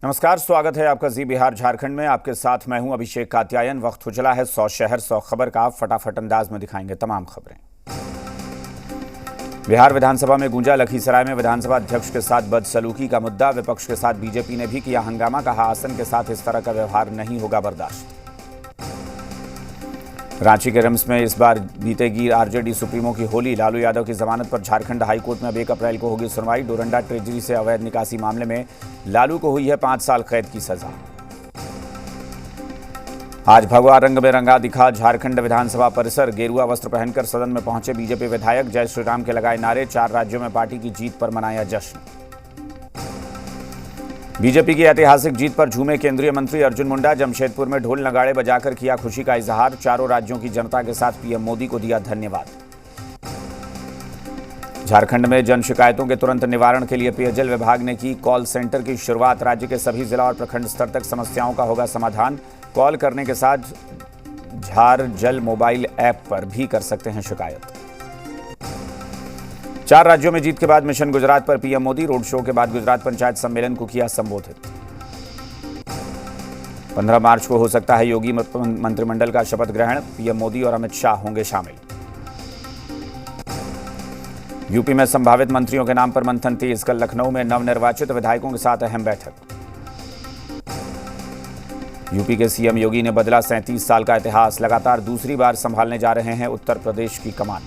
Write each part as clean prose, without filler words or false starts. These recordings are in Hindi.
नमस्कार, स्वागत है आपका जी बिहार झारखंड में। आपके साथ मैं हूं अभिषेक कात्यायन। वक्त हो चला है 100 शहर 100 खबर का। फटाफट अंदाज में दिखाएंगे तमाम खबरें। बिहार विधानसभा में गूंजा लखीसराय में विधानसभा अध्यक्ष के साथ बदसलूकी का मुद्दा। विपक्ष के साथ बीजेपी ने भी किया हंगामा। कहा, आसन के साथ इस तरह का व्यवहार नहीं होगा बर्दाश्त। रांची के रिम्स में इस बार बीतेगी आरजेडी सुप्रीमो की होली। लालू यादव की जमानत पर झारखंड हाईकोर्ट में अब 1 अप्रैल को होगी सुनवाई। डोरंडा ट्रेजरी से अवैध निकासी मामले में लालू को हुई है 5 साल कैद की सजा। आज भगवा रंग में रंगा दिखा झारखंड विधानसभा परिसर। गेरुआ वस्त्र पहनकर सदन में पहुंचे बीजेपी विधायक। जय श्री राम के लगाए नारे। 4 राज्यों में पार्टी की जीत पर मनाया जश्न। बीजेपी की ऐतिहासिक जीत पर झूमे केंद्रीय मंत्री अर्जुन मुंडा। जमशेदपुर में ढोल नगाड़े बजाकर किया खुशी का इजहार। चारों राज्यों की जनता के साथ पीएम मोदी को दिया धन्यवाद। झारखंड में जन शिकायतों के तुरंत निवारण के लिए पेयजल विभाग ने की कॉल सेंटर की शुरुआत। राज्य के सभी जिला और प्रखंड स्तर तक समस्याओं का होगा समाधान। कॉल करने के साथ झार जल मोबाइल ऐप पर भी कर सकते हैं शिकायत। 4 राज्यों में जीत के बाद मिशन गुजरात पर पीएम मोदी। रोड शो के बाद गुजरात पंचायत सम्मेलन को किया संबोधित। 15 मार्च को हो सकता है योगी मंत्रिमंडल का शपथ ग्रहण। पीएम मोदी और अमित शाह होंगे शामिल। यूपी में संभावित मंत्रियों के नाम पर मंथन तेज। कल लखनऊ में नवनिर्वाचित विधायकों के साथ अहम बैठक। यूपी के सीएम योगी ने बदला 37 साल का इतिहास। लगातार दूसरी बार संभालने जा रहे हैं उत्तर प्रदेश की कमान।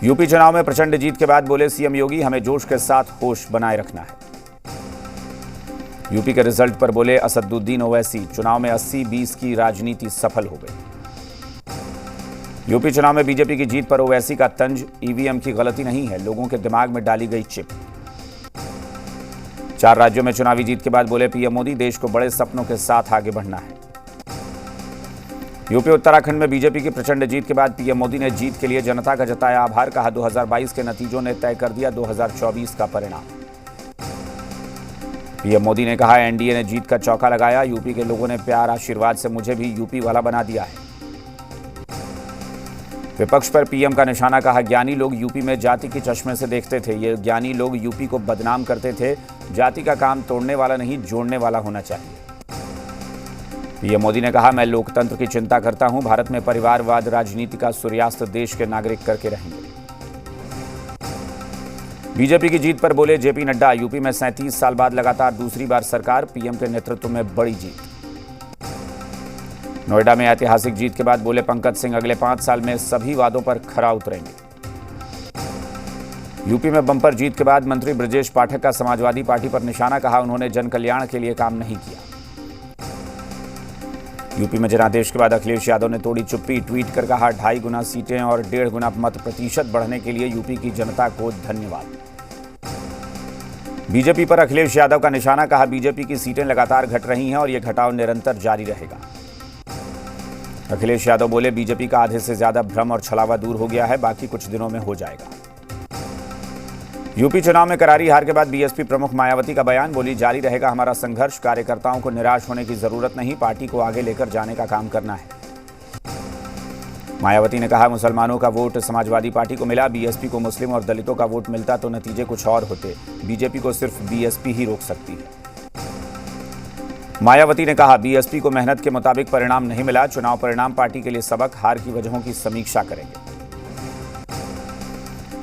यूपी चुनाव में प्रचंड जीत के बाद बोले सीएम योगी, हमें जोश के साथ होश बनाए रखना है। यूपी के रिजल्ट पर बोले असदुद्दीन ओवैसी, चुनाव में 80-20 की राजनीति सफल हो गई। यूपी चुनाव में बीजेपी की जीत पर ओवैसी का तंज, ईवीएम की गलती नहीं है, लोगों के दिमाग में डाली गई चिप। 4 राज्यों में चुनावी जीत के बाद बोले पीएम मोदी, देश को बड़े सपनों के साथ आगे बढ़ना है। यूपी उत्तराखंड में बीजेपी की प्रचंड जीत के बाद पीएम मोदी ने जीत के लिए जनता का जताया आभार। कहा, 2022 के नतीजों ने तय कर दिया 2024 का परिणाम। पीएम मोदी ने कहा, एनडीए ने जीत का चौका लगाया। यूपी के लोगों ने प्यार आशीर्वाद से मुझे भी यूपी वाला बना दिया है। विपक्ष पर पीएम का निशाना। कहा, ज्ञानी लोग यूपी में जाति के चश्मे से देखते थे। ये ज्ञानी लोग यूपी को बदनाम करते थे। जाति का काम तोड़ने वाला नहीं, जोड़ने वाला होना चाहिए। पीएम मोदी ने कहा, मैं लोकतंत्र की चिंता करता हूं। भारत में परिवारवाद राजनीति का सूर्यास्त देश के नागरिक करके रहेंगे। बीजेपी की जीत पर बोले जेपी नड्डा, यूपी में 37 साल बाद लगातार दूसरी बार सरकार। पीएम के नेतृत्व में बड़ी जीत। नोएडा में ऐतिहासिक जीत के बाद बोले पंकज सिंह, अगले 5 साल में सभी वादों पर खरा उतरेंगे। यूपी में बंपर जीत के बाद मंत्री ब्रजेश पाठक का समाजवादी पार्टी पर निशाना। कहा, उन्होंने जन कल्याण के लिए काम नहीं किया। यूपी में जनादेश के बाद अखिलेश यादव ने तोड़ी चुप्पी। ट्वीट कर कहा, 2.5 गुना सीटें और 1.5 गुना मत प्रतिशत बढ़ने के लिए यूपी की जनता को धन्यवाद। बीजेपी पर अखिलेश यादव का निशाना। कहा, बीजेपी की सीटें लगातार घट रही हैं और यह घटाव निरंतर जारी रहेगा। अखिलेश यादव बोले, बीजेपी का आधे से ज्यादा भ्रम और छलावा दूर हो गया है, बाकी कुछ दिनों में हो जाएगा। यूपी चुनाव में करारी हार के बाद बीएसपी प्रमुख मायावती का बयान। बोली, जारी रहेगा हमारा संघर्ष। कार्यकर्ताओं को निराश होने की जरूरत नहीं, पार्टी को आगे लेकर जाने का काम करना है। मायावती ने कहा, मुसलमानों का वोट समाजवादी पार्टी को मिला। बीएसपी को मुस्लिम और दलितों का वोट मिलता तो नतीजे कुछ और होते। बीजेपी को सिर्फ बीएसपी ही रोक सकती है। मायावती ने कहा, बीएसपी को मेहनत के मुताबिक परिणाम नहीं मिला। चुनाव परिणाम पार्टी के लिए सबक। हार की वजहों की समीक्षा करेंगे।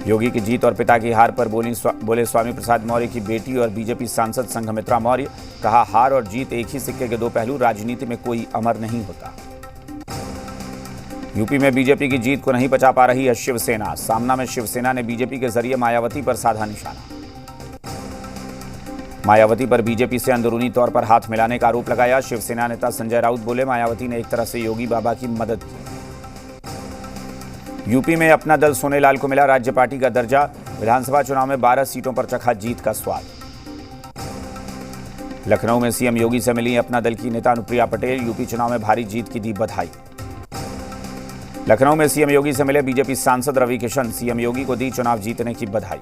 योगी की जीत और पिता की हार पर बोले स्वामी प्रसाद मौर्य की बेटी और बीजेपी सांसद संघमित्रा मौर्य। कहा, हार और जीत एक ही सिक्के के 2 पहलू। राजनीति में कोई अमर नहीं होता। यूपी में बीजेपी की जीत को नहीं बचा पा रही है शिवसेना। सामना में शिवसेना ने बीजेपी के जरिए मायावती पर साधा निशाना। मायावती पर बीजेपी से अंदरूनी तौर पर हाथ मिलाने का आरोप लगाया। शिवसेना नेता संजय राउत बोले, मायावती ने एक तरह से योगी बाबा की मदद की। यूपी में अपना दल सोनेलाल को मिला राज्य पार्टी का दर्जा। विधानसभा चुनाव में 12 सीटों पर चखा जीत का स्वाद। लखनऊ में सीएम योगी से मिली अपना दल की नेता अनुप्रिया पटेल। यूपी चुनाव में भारी जीत की दी बधाई। लखनऊ में सीएम योगी से मिले बीजेपी सांसद रवि किशन। सीएम योगी को दी चुनाव जीतने की बधाई।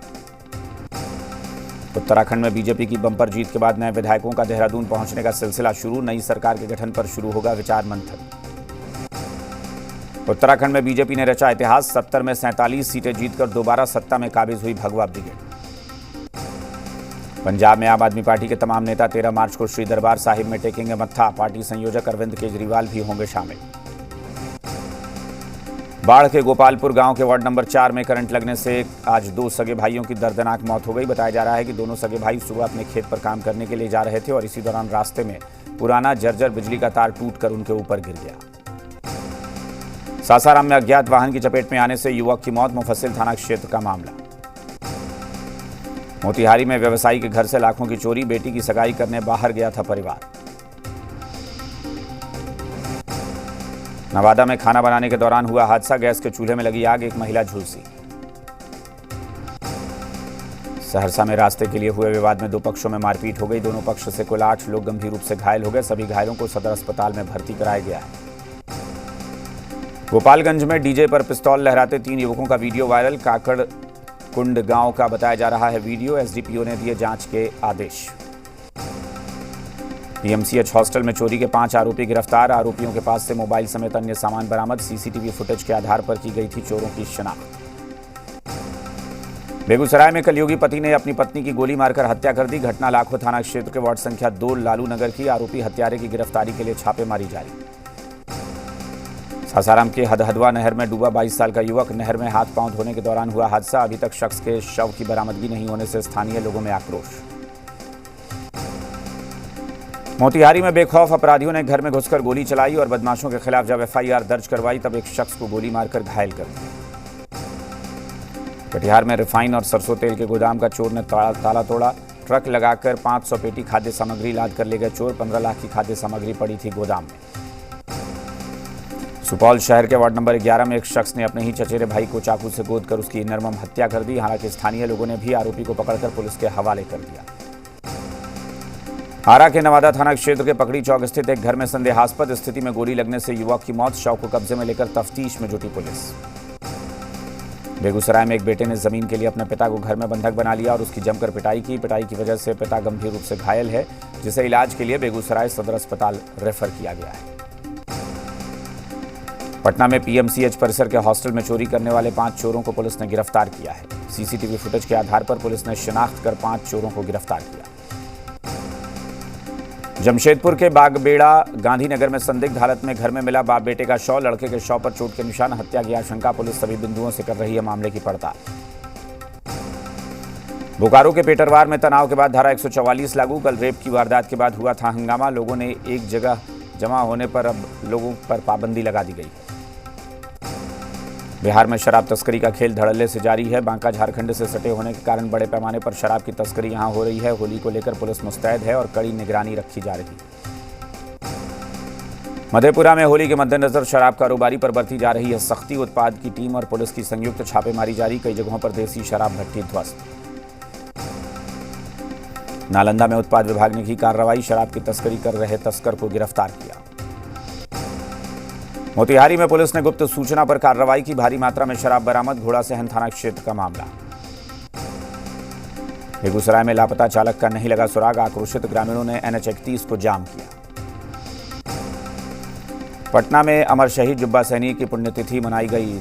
उत्तराखंड में बीजेपी की बंपर जीत के बाद नए विधायकों का देहरादून पहुंचने का सिलसिला शुरू। नई सरकार के गठन पर शुरू होगा विचार मंथन। उत्तराखंड में बीजेपी ने रचा इतिहास। 70 में 47 सीटें जीतकर दोबारा सत्ता में काबिज हुई भगवा ब्रिगेड। पंजाब में आम आदमी पार्टी के तमाम नेता 13 मार्च को श्री दरबार साहिब में टेकेंगे मत्था। पार्टी संयोजक अरविंद केजरीवाल भी होंगे शामिल। बाढ़ के गोपालपुर गांव के वार्ड नंबर 4 में करंट लगने से आज 2 सगे भाइयों की दर्दनाक मौत हो गई। बताया जा रहा है कि दोनों सगे भाई सुबह अपने खेत पर काम करने के लिए जा रहे थे और इसी दौरान रास्ते में पुराना जर्जर बिजली का तार टूटकर उनके ऊपर गिर गया। सासाराम में अज्ञात वाहन की चपेट में आने से युवक की मौत। मुफस्सिल थाना क्षेत्र का मामला। मोतिहारी में व्यवसायी के घर से लाखों की चोरी। बेटी की सगाई करने बाहर गया था परिवार। नवादा में खाना बनाने के दौरान हुआ हादसा। गैस के चूल्हे में लगी आग, एक महिला झुलसी। सहरसा में रास्ते के लिए हुए विवाद में 2 पक्षों में मारपीट हो गई। दोनों पक्ष से कुल 8 लोग गंभीर रूप से घायल हो गए। सभी घायलों को सदर अस्पताल में भर्ती कराया गया है। गोपालगंज में डीजे पर पिस्तौल लहराते 3 युवकों का वीडियो वायरल। काकड़ कुंड गांव का बताया जा रहा है वीडियो। एसडीपीओ ने दिए जांच के आदेश। पीएमसीएच हॉस्टल में चोरी के 5 आरोपी गिरफ्तार। आरोपियों के पास से मोबाइल समेत अन्य सामान बरामद। सीसीटीवी फुटेज के आधार पर की गई थी चोरों की शिनाख्त। बेगूसराय में कलयुगी पति ने अपनी पत्नी की गोली मारकर हत्या कर दी। घटना लाखों थाना क्षेत्र के वार्ड संख्या 2 लालू नगर की। आरोपी हत्यारे की गिरफ्तारी के लिए छापेमारी जारी। सासाराम के हदहदवा नहर में डूबा 22 साल का युवक। नहर में हाथ पांव धोने के दौरान हुआ हादसा। अभी तक शख्स के शव की बरामदगी नहीं होने से स्थानीय लोगों में आक्रोश। मोतिहारी में बेखौफ अपराधियों ने घर में घुसकर गोली चलाई और बदमाशों के खिलाफ जब एफआईआर दर्ज करवाई तब एक शख्स को गोली मारकर घायल कर दिया। कटिहार में रिफाइन और सरसों तेल के गोदाम का चोर ने ताला तोड़ा। ट्रक लगाकर 500 पेटी खाद्य सामग्री लाद कर ले गए चोर। 15 लाख की खाद्य सामग्री पड़ी थी गोदाम में। सुपौल शहर के वार्ड नंबर 11 में एक शख्स ने अपने ही चचेरे भाई को चाकू से गोदकर उसकी निर्मम हत्या कर दी। हालांकि स्थानीय लोगों ने भी आरोपी को पकड़कर पुलिस के हवाले कर दिया। आरा के नवादा थाना क्षेत्र के पकड़ी चौक स्थित एक घर में संदेहास्पद स्थिति में गोली लगने से युवक की मौत। शव को कब्जे में लेकर तफ्तीश में जुटी पुलिस। बेगूसराय में एक बेटे ने जमीन के लिए अपने पिता को घर में बंधक बना लिया और उसकी जमकर पिटाई की। पिटाई की वजह से पिता गंभीर रूप से घायल है, जिसे इलाज के लिए बेगूसराय सदर अस्पताल रेफर किया गया है। पटना में पीएमसीएच परिसर के हॉस्टल में चोरी करने वाले 5 चोरों को पुलिस ने गिरफ्तार किया है। सीसीटीवी फुटेज के आधार पर पुलिस ने शिनाख्त कर 5 चोरों को गिरफ्तार किया। जमशेदपुर के बागबेड़ा गांधीनगर में संदिग्ध हालत में घर में मिला बाप बेटे का शव। लड़के के शव पर चोट के निशान। हत्या की आशंका। पुलिस सभी बिंदुओं से कर रही है मामले की पड़ताल। बोकारो के पेटरवार में तनाव के बाद धारा 144 लागू। कल रेप की वारदात के बाद हुआ था हंगामा। लोगों ने एक जगह जमा होने पर अब लोगों पर पाबंदी लगा दी गई है। बिहार में शराब तस्करी का खेल धड़ल्ले से जारी है। बांका झारखंड से सटे होने के कारण बड़े पैमाने पर शराब की तस्करी यहां हो रही है। होली को लेकर पुलिस मुस्तैद है और कड़ी निगरानी रखी जा रही है। मधेपुरा में होली के मद्देनजर शराब कारोबारी पर बरती जा रही है सख्ती। उत्पाद की टीम और पुलिस की संयुक्त छापेमारी जारी। कई जगहों पर देसी शराब भट्टी ध्वस्त। नालंदा में उत्पाद विभाग ने की कार्रवाई। शराब की तस्करी कर रहे तस्कर को गिरफ्तार किया। मोतिहारी में पुलिस ने गुप्त सूचना पर कार्रवाई की। भारी मात्रा में शराब बरामद। घोड़ा सहन थाना क्षेत्र का मामला। बेगूसराय में लापता चालक का नहीं लगा सुराग। आक्रोशित ग्रामीणों ने NH-31 को जाम किया। पटना में अमर शहीद जुब्बा सैनी की पुण्यतिथि मनाई गई।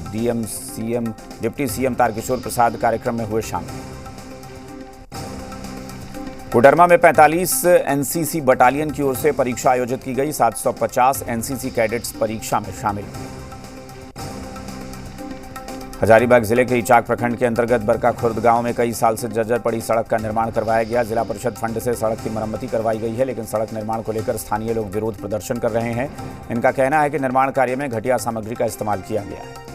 डिप्टी सीएम तारकिशोर प्रसाद कार्यक्रम में हुए शामिल। कोडरमा में 45 एनसीसी बटालियन की ओर से परीक्षा आयोजित की गई। 750 एनसीसी कैडेट्स परीक्षा में शामिल। हजारीबाग जिले के इचाक प्रखंड के अंतर्गत बरका खुर्द गांव में कई साल से जर्जर पड़ी सड़क का निर्माण करवाया गया। जिला परिषद फंड से सड़क की मरम्मती करवाई गई है, लेकिन सड़क निर्माण को लेकर स्थानीय लोग विरोध प्रदर्शन कर रहे हैं। इनका कहना है कि निर्माण कार्य में घटिया सामग्री का इस्तेमाल किया गया है।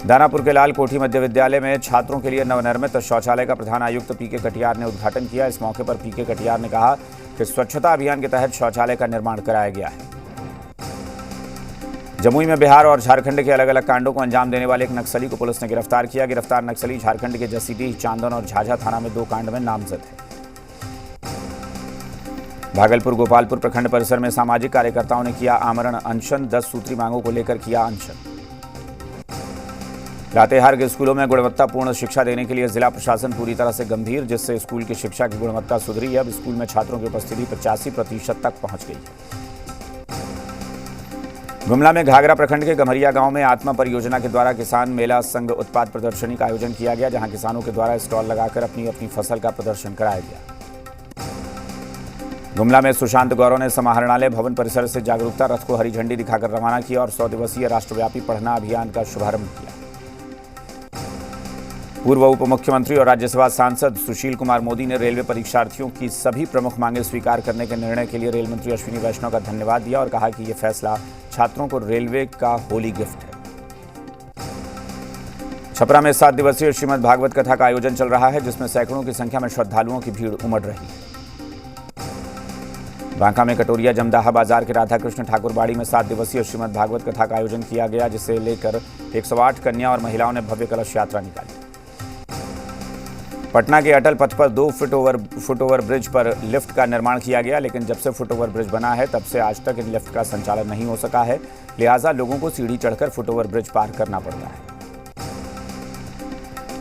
दानापुर के लाल कोठी मध्य विद्यालय में छात्रों के लिए नवनिर्मित शौचालय का प्रधान आयुक्त पीके कटियार ने उद्घाटन किया। इस मौके पर पीके कटियार ने कहा कि स्वच्छता अभियान के तहत शौचालय का निर्माण कराया गया है। जमुई में बिहार और झारखंड के अलग अलग कांडों को अंजाम देने वाले एक नक्सली को पुलिस ने गिरफ्तार किया। गिरफ्तार नक्सली झारखंड के जसीडीह, चांदन और झाझा थाना में 2 कांड में नामजद है। भागलपुर गोपालपुर प्रखंड परिसर में सामाजिक कार्यकर्ताओं ने किया आमरण अनशन। 10 सूत्री मांगों को लेकर किया अनशन। लातेहार के स्कूलों में गुणवत्तापूर्ण शिक्षा देने के लिए जिला प्रशासन पूरी तरह से गंभीर, जिससे स्कूल की शिक्षा की गुणवत्ता सुधरी है। अब स्कूल में छात्रों की उपस्थिति 85% तक पहुंच गई है। गुमला में घाघरा प्रखंड के गम्हरिया गांव में आत्मा परियोजना के द्वारा किसान मेला संघ उत्पाद प्रदर्शनी का आयोजन किया गया, जहां किसानों के द्वारा स्टॉल लगाकर अपनी अपनी फसल का प्रदर्शन कराया गया। गुमला में सुशांत गौरव ने समाहरणालय भवन परिसर से जागरूकता रथ को हरी झंडी दिखाकर रवाना किया और 100 दिवसीय राष्ट्रव्यापी पढ़ना अभियान का शुभारंभ किया। पूर्व उप मुख्यमंत्री और राज्यसभा सांसद सुशील कुमार मोदी ने रेलवे परीक्षार्थियों की सभी प्रमुख मांगें स्वीकार करने के निर्णय के लिए रेल मंत्री अश्विनी वैष्णव का धन्यवाद दिया और कहा कि यह फैसला छात्रों को रेलवे का होली गिफ्ट है। छपरा में 7 दिवसीय श्रीमद् भागवत कथा का आयोजन चल रहा है, जिसमें सैकड़ों की संख्या में श्रद्धालुओं की भीड़ उमड़ रही है। बांका में कटोरिया जमदाहा बाजार के राधा कृष्ण ठाकुर बाड़ी में 7 दिवसीय श्रीमद् भागवत कथा का आयोजन किया गया, जिसे लेकर 108 कन्या और महिलाओं ने भव्य कलश यात्रा निकाली। पटना के अटल पथ पर 2 फुटओवर ब्रिज पर लिफ्ट का निर्माण किया गया, लेकिन जब से फुटओवर ब्रिज बना है तब से आज तक इन लिफ्ट का संचालन नहीं हो सका है, लिहाजा लोगों को सीढ़ी चढ़कर फुटओवर ब्रिज पार करना पड़ता है।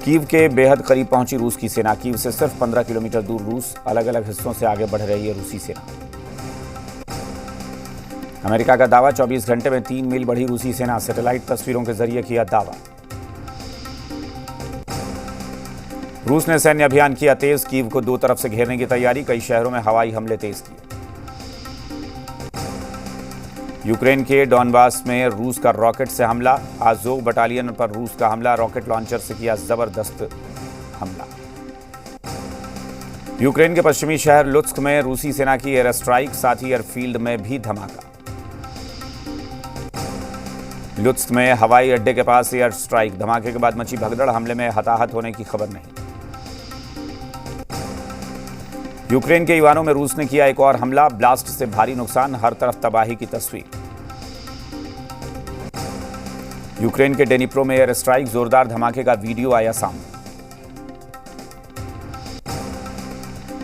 कीव के बेहद करीब पहुंची रूस की सेना। कीव से सिर्फ 15 किलोमीटर दूर रूस अलग अलग हिस्सों से आगे बढ़ रही है रूसी सेना। अमेरिका का दावा, 24 घंटे में 3 मील बढ़ी रूसी सेना। सैटेलाइट तस्वीरों के जरिए किया दावा। रूस ने सैन्य अभियान किया तेज। कीव को 2 तरफ से घेरने की तैयारी। कई शहरों में हवाई हमले तेज किए। यूक्रेन के डॉनबास में रूस का रॉकेट से हमला। आज़ोव बटालियन पर रूस का हमला। रॉकेट लॉन्चर से किया जबरदस्त हमला। यूक्रेन के पश्चिमी शहर लुत्स्क में रूसी सेना की एयर स्ट्राइक, साथ ही एयरफील्ड में भी धमाका। लुत्स्क में हवाई अड्डे के पास एयर स्ट्राइक। धमाके के बाद मची भगदड़। हमले में हताहत होने की खबर नहीं। यूक्रेन के ईवानो में रूस ने किया एक और हमला। ब्लास्ट से भारी नुकसान, हर तरफ तबाही की तस्वीर। यूक्रेन के डेनिप्रो में एयर स्ट्राइक, जोरदार धमाके का वीडियो आया सामने।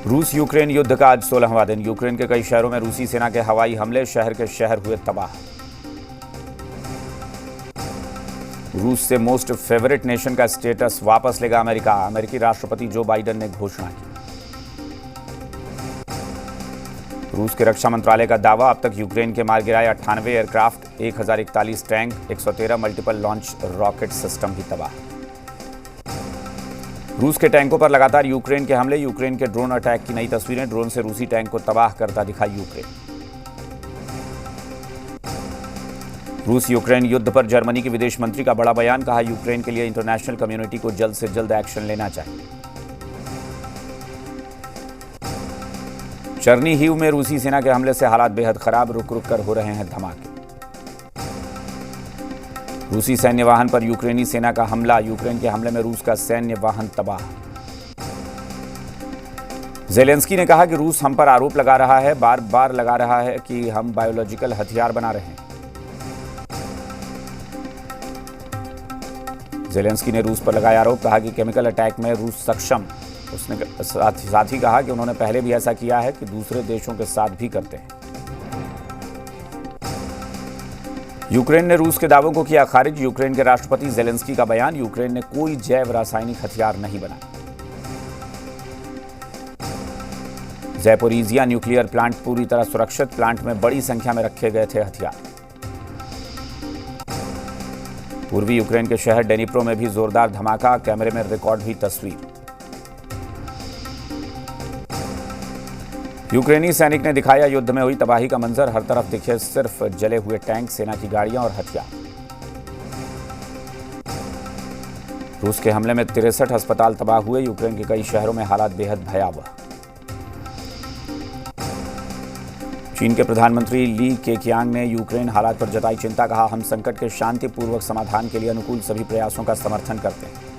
रूस यूक्रेन युद्ध का आज 16वां दिन। यूक्रेन के कई शहरों में रूसी सेना के हवाई हमले, शहर के शहर हुए तबाह। रूस से मोस्ट फेवरेट नेशन का स्टेटस वापस लेगा अमेरिका। अमेरिकी राष्ट्रपति जो बाइडेन ने घोषणा की। रूस के रक्षा मंत्रालय का दावा, अब तक यूक्रेन के मार गिराए 98 aircraft, 1041 tank, 113 multiple launch rocket system भी तबाह। रूस के टैंकों पर लगातार यूक्रेन के हमले। यूक्रेन के ड्रोन अटैक की नई तस्वीरें। ड्रोन से रूसी टैंक को तबाह करता दिखा यूक्रेन। रूस यूक्रेन युद्ध पर जर्मनी के विदेश मंत्री का बड़ा बयान। कहा, यूक्रेन के लिए इंटरनेशनल कम्युनिटी को जल्द से जल्द एक्शन लेना चाहिए। चर्नीहिव में रूसी सेना के हमले से हालात बेहद खराब। रुक रुक कर हो रहे हैं धमाके। रूसी सैन्य वाहन पर यूक्रेनी सेना का हमला। यूक्रेन के हमले में रूस का सैन्य वाहन तबाह। ज़ेलेंस्की ने कहा कि रूस हम पर आरोप लगा रहा है, बार बार लगा रहा है कि हम बायोलॉजिकल हथियार बना रहे हैं। ज़ेलेंस्की ने रूस पर लगाया आरोप। कहा कि केमिकल अटैक में रूस सक्षम। उसने साथ ही कहा कि उन्होंने पहले भी ऐसा किया है कि दूसरे देशों के साथ भी करते हैं। यूक्रेन ने रूस के दावों को किया खारिज। यूक्रेन के राष्ट्रपति ज़ेलेंस्की का बयान, यूक्रेन ने कोई जैव रासायनिक हथियार नहीं बनाए। ज़ैपोरिजिया न्यूक्लियर प्लांट पूरी तरह सुरक्षित। प्लांट में बड़ी संख्या में रखे गए थे हथियार। पूर्वी यूक्रेन के शहर डेनिप्रो में भी जोरदार धमाका। कैमरे में रिकॉर्ड हुई तस्वीर। यूक्रेनी सैनिक ने दिखाया युद्ध में हुई तबाही का मंजर। हर तरफ दिखे सिर्फ जले हुए टैंक, सेना की गाड़ियां और हथियार। रूस के हमले में 63 अस्पताल तबाह हुए। यूक्रेन के कई शहरों में हालात बेहद भयावह। चीन के प्रधानमंत्री ली केकियांग ने यूक्रेन हालात पर जताई चिंता। कहा, हम संकट के शांतिपूर्वक समाधान के लिए अनुकूल सभी प्रयासों का समर्थन करते हैं।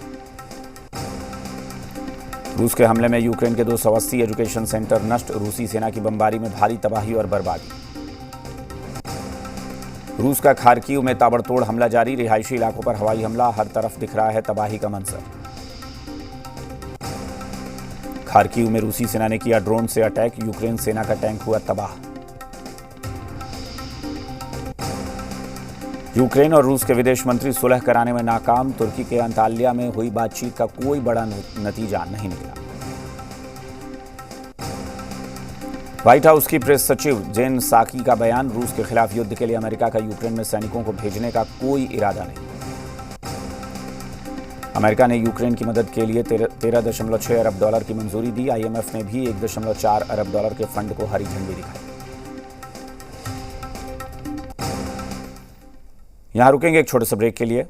रूस के हमले में यूक्रेन के 280 एजुकेशन सेंटर नष्ट। रूसी सेना की बमबारी में भारी तबाही और बर्बादी। रूस का खार्किव में ताबड़तोड़ हमला जारी। रिहायशी इलाकों पर हवाई हमला। हर तरफ दिख रहा है तबाही का मंजर। खार्किव में रूसी सेना ने किया ड्रोन से अटैक। यूक्रेन सेना का टैंक हुआ तबाह। यूक्रेन और रूस के विदेश मंत्री सुलह कराने में नाकाम। तुर्की के अंताल्या में हुई बातचीत का कोई बड़ा नतीजा नहीं निकला। व्हाइट हाउस की प्रेस सचिव जेन साकी का बयान, रूस के खिलाफ युद्ध के लिए अमेरिका का यूक्रेन में सैनिकों को भेजने का कोई इरादा नहीं। अमेरिका ने यूक्रेन की मदद के लिए 13.6 अरब डॉलर की मंजूरी दी। आईएमएफ ने भी 1.4 अरब डॉलर के फंड को हरी झंडी दिखाई। यहां रुकेंगे एक छोटे से ब्रेक के लिए।